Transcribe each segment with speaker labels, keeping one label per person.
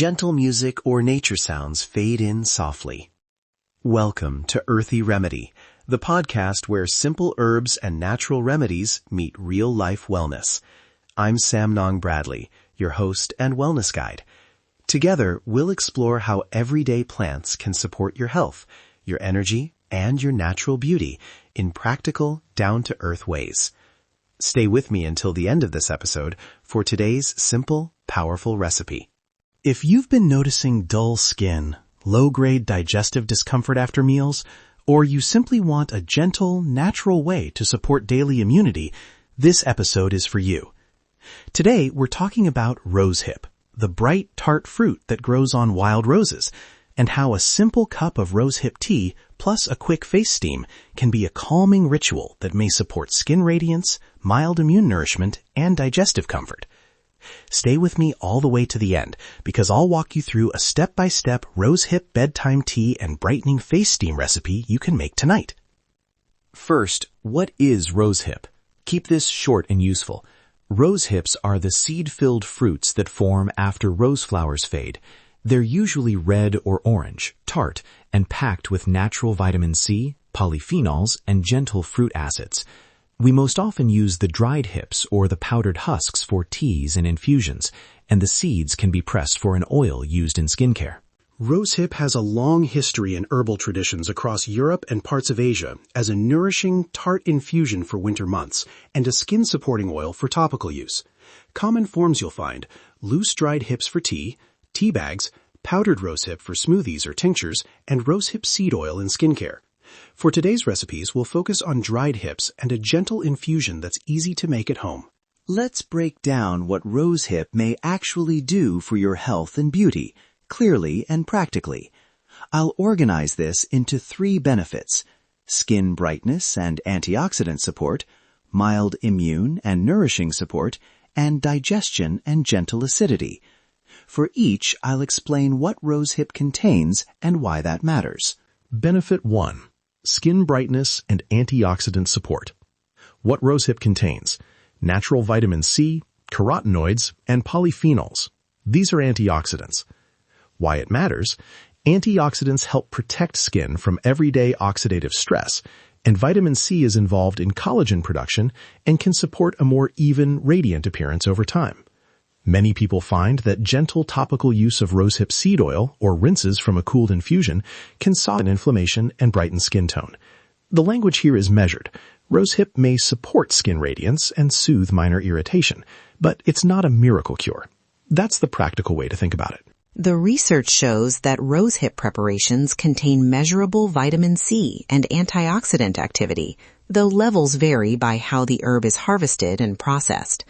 Speaker 1: Gentle music or nature sounds fade in softly. Welcome to Earthy Remedy, the podcast where simple herbs and natural remedies meet real-life wellness. I'm Samnang Bradley, your host and wellness guide. Together, we'll explore how everyday plants can support your health, your energy, and your natural beauty in practical, down-to-earth ways. Stay with me until the end of this episode for today's simple, powerful recipe. If you've been noticing dull skin, low-grade digestive discomfort after meals, or you simply want a gentle, natural way to support daily immunity, this episode is for you. Today, we're talking about rosehip, the bright, tart fruit that grows on wild roses, and how a simple cup of rosehip tea plus a quick face steam can be a calming ritual that may support skin radiance, mild immune nourishment, and digestive comfort. Stay with me all the way to the end, because I'll walk you through a step-by-step rosehip bedtime tea and brightening face steam recipe you can make tonight. First, what is rosehip? Keep this short and useful. Rosehips are the seed-filled fruits that form after rose flowers fade. They're usually red or orange, tart, and packed with natural vitamin C, polyphenols, and gentle fruit acids. We most often use the dried hips or the powdered husks for teas and infusions, and the seeds can be pressed for an oil used in skincare.
Speaker 2: Rosehip has a long history in herbal traditions across Europe and parts of Asia as a nourishing, tart infusion for winter months and a skin-supporting oil for topical use. Common forms you'll find: loose dried hips for tea bags, powdered rosehip for smoothies or tinctures, and rosehip seed oil in skincare. For today's recipes, we'll focus on dried hips and a gentle infusion that's easy to make at home.
Speaker 1: Let's break down what rosehip may actually do for your health and beauty, clearly and practically. I'll organize this into 3 benefits: skin brightness and antioxidant support, mild immune and nourishing support, and digestion and gentle acidity. For each, I'll explain what rosehip contains and why that matters.
Speaker 3: Benefit 1. Skin brightness and antioxidant support. What rosehip contains: natural vitamin C, carotenoids, and polyphenols. These are antioxidants. Why it matters: antioxidants help protect skin from everyday oxidative stress, and vitamin C is involved in collagen production and can support a more even, radiant appearance over time. Many people find that gentle topical use of rosehip seed oil or rinses from a cooled infusion can soften inflammation and brighten skin tone. The language here is measured. Rosehip may support skin radiance and soothe minor irritation, but it's not a miracle cure. That's the practical way to think about it.
Speaker 4: The research shows that rosehip preparations contain measurable vitamin C and antioxidant activity, though levels vary by how the herb is harvested and processed.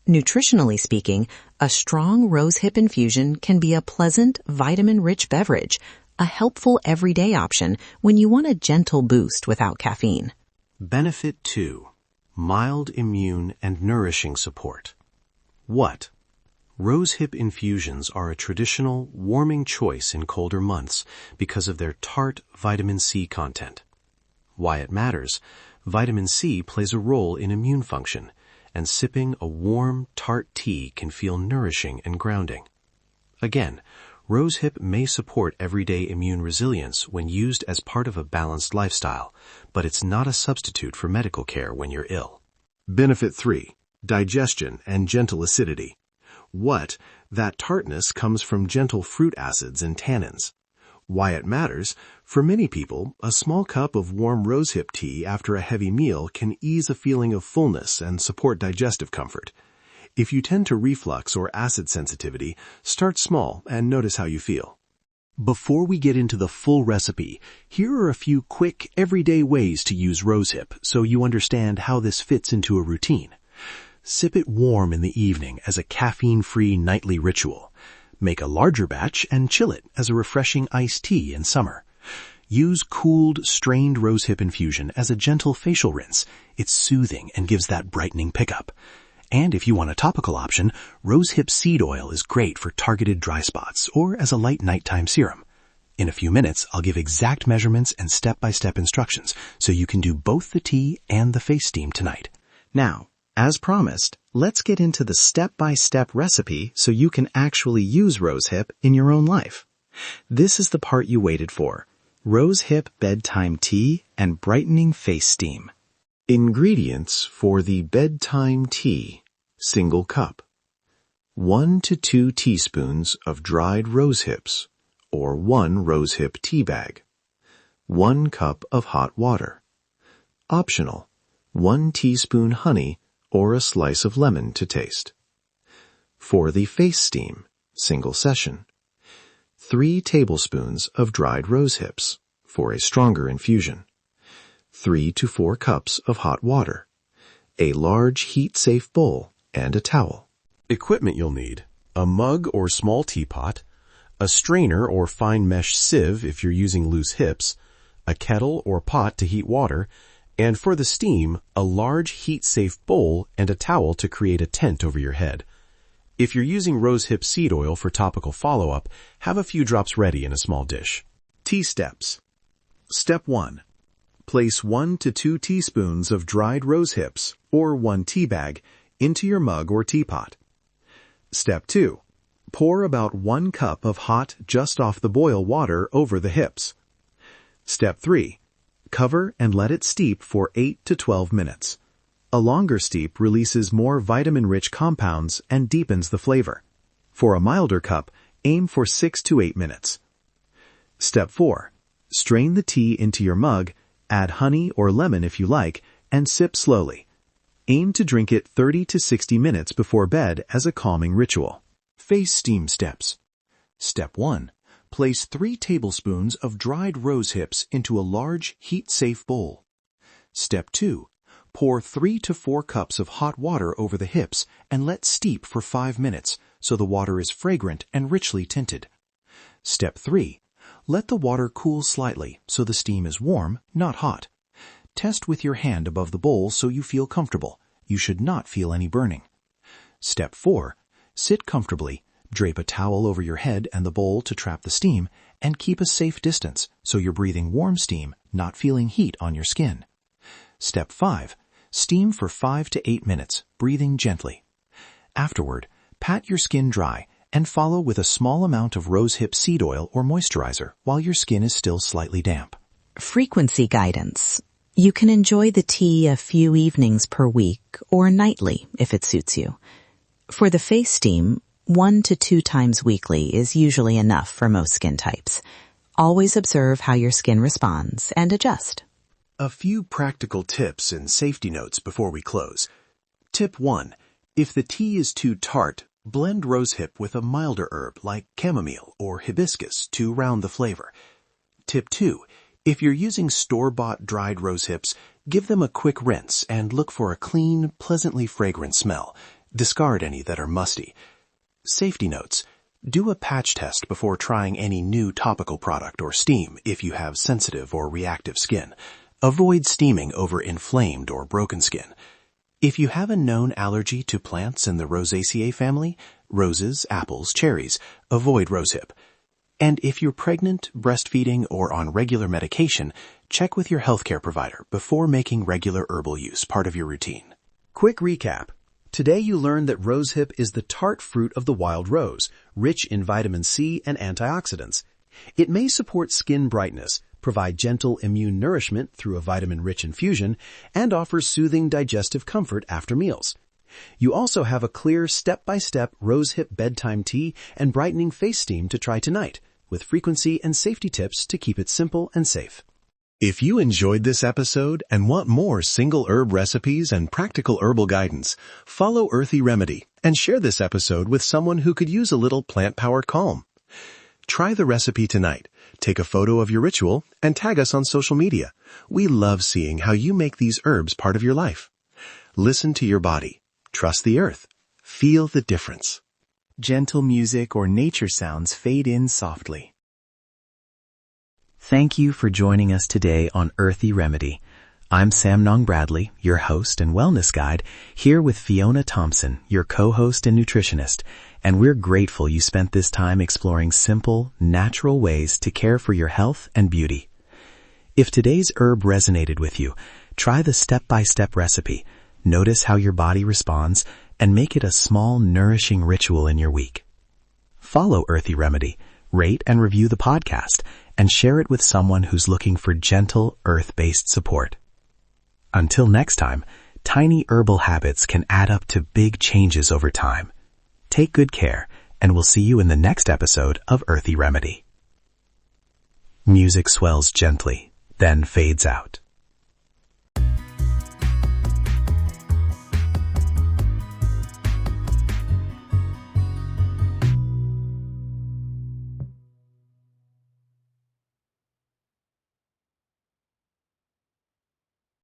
Speaker 4: Nutritionally speaking, a strong rosehip infusion can be a pleasant, vitamin-rich beverage, a helpful everyday option when you want a gentle boost without caffeine.
Speaker 1: Benefit 2. Mild immune and nourishing support. What? Rosehip infusions are a traditional, warming choice in colder months because of their tart vitamin C content. Why it matters: vitamin C plays a role in immune function, and sipping a warm, tart tea can feel nourishing and grounding. Again, rosehip may support everyday immune resilience when used as part of a balanced lifestyle, but it's not a substitute for medical care when you're ill.
Speaker 3: Benefit 3. Digestion and gentle acidity. What? That tartness comes from gentle fruit acids and tannins. Why it matters: for many people, a small cup of warm rosehip tea after a heavy meal can ease a feeling of fullness and support digestive comfort. If you tend to reflux or acid sensitivity, start small and notice how you feel. Before we get into the full recipe, here are a few quick, everyday ways to use rosehip so you understand how this fits into a routine. Sip it warm in the evening as a caffeine-free nightly ritual. Make a larger batch and chill it as a refreshing iced tea in summer. Use cooled, strained rosehip infusion as a gentle facial rinse. It's soothing and gives that brightening pickup. And if you want a topical option, rosehip seed oil is great for targeted dry spots or as a light nighttime serum. In a few minutes, I'll give exact measurements and step-by-step instructions so you can do both the tea and the face steam tonight. Now, as promised,
Speaker 2: Let's get into the step-by-step recipe so you can actually use Rosehip in your own life. This is the part you waited for: Rosehip bedtime tea and brightening face steam.
Speaker 3: Ingredients for the bedtime tea: single cup, 1 to 2 teaspoons of dried rosehips, or 1 rosehip tea bag, 1 cup of hot water. Optional: 1 teaspoon honey or a slice of lemon to taste. For the face steam, single session: 3 tablespoons of dried rosehips for a stronger infusion, 3 to 4 cups of hot water, a large heat-safe bowl, and a towel.
Speaker 1: Equipment you'll need: a mug or small teapot, a strainer or fine mesh sieve if you're using loose hips, a kettle or pot to heat water, and for the steam, a large heat-safe bowl and a towel to create a tent over your head. If you're using rosehip seed oil for topical follow-up, have a few drops ready in a small dish.
Speaker 2: Tea steps. Step 1. Place 1 to 2 teaspoons of dried rosehips, or 1 tea bag, into your mug or teapot. Step 2. Pour about 1 cup of hot, just off the boil water over the hips. Step 3. Cover and let it steep for 8 to 12 minutes. A longer steep releases more vitamin-rich compounds and deepens the flavor. For a milder cup, aim for 6 to 8 minutes. Step 4. Strain the tea into your mug, add honey or lemon if you like, and sip slowly. Aim to drink it 30 to 60 minutes before bed as a calming ritual.
Speaker 5: Face steam steps. Step 1. Place 3 tablespoons of dried rosehips into a large, heat-safe bowl. Step 2. Pour 3 to 4 cups of hot water over the hips and let steep for 5 minutes so the water is fragrant and richly tinted. Step 3. Let the water cool slightly so the steam is warm, not hot. Test with your hand above the bowl so you feel comfortable. You should not feel any burning. Step 4. Sit comfortably. Drape a towel over your head and the bowl to trap the steam, and keep a safe distance so you're breathing warm steam, not feeling heat on your skin. Step 5. Steam for 5 to 8 minutes, breathing gently. Afterward, pat your skin dry and follow with a small amount of rosehip seed oil or moisturizer while your skin is still slightly damp.
Speaker 4: Frequency guidance. You can enjoy the tea a few evenings per week or nightly if it suits you. For the face steam, 1 to 2 times weekly is usually enough for most skin types. Always observe how your skin responds and adjust.
Speaker 2: A few practical tips and safety notes before we close. Tip 1. If the tea is too tart, blend rosehip with a milder herb like chamomile or hibiscus to round the flavor. Tip 2. If you're using store-bought dried rosehips, give them a quick rinse and look for a clean, pleasantly fragrant smell. Discard any that are musty. Safety notes. Do a patch test before trying any new topical product or steam if you have sensitive or reactive skin. Avoid steaming over inflamed or broken skin. If you have a known allergy to plants in the Rosaceae family, roses, apples, cherries, avoid rosehip. And if you're pregnant, breastfeeding, or on regular medication, check with your healthcare provider before making regular herbal use part of your routine.
Speaker 1: Quick recap. Today you learned that rosehip is the tart fruit of the wild rose, rich in vitamin C and antioxidants. It may support skin brightness, provide gentle immune nourishment through a vitamin-rich infusion, and offers soothing digestive comfort after meals. You also have a clear step-by-step rosehip bedtime tea and brightening face steam to try tonight, with frequency and safety tips to keep it simple and safe.
Speaker 3: If you enjoyed this episode and want more single herb recipes and practical herbal guidance, follow Earthy Remedy and share this episode with someone who could use a little plant-powered calm. Try the recipe tonight, take a photo of your ritual, and tag us on social media. We love seeing how you make these herbs part of your life. Listen to your body. Trust the earth. Feel the difference.
Speaker 1: Gentle music or nature sounds fade in softly. Thank you for joining us today on Earthy Remedy. I'm Samnang Bradley, your host and wellness guide, here with Fiona Thompson, your co-host and nutritionist, and we're grateful you spent this time exploring simple, natural ways to care for your health and beauty. If today's herb resonated with you, try the step-by-step recipe, notice how your body responds, and make it a small, nourishing ritual in your week. Follow Earthy Remedy, rate and review the podcast, and share it with someone who's looking for gentle, earth-based support. Until next time, tiny herbal habits can add up to big changes over time. Take good care, and we'll see you in the next episode of Earthy Remedy. Music swells gently, then fades out.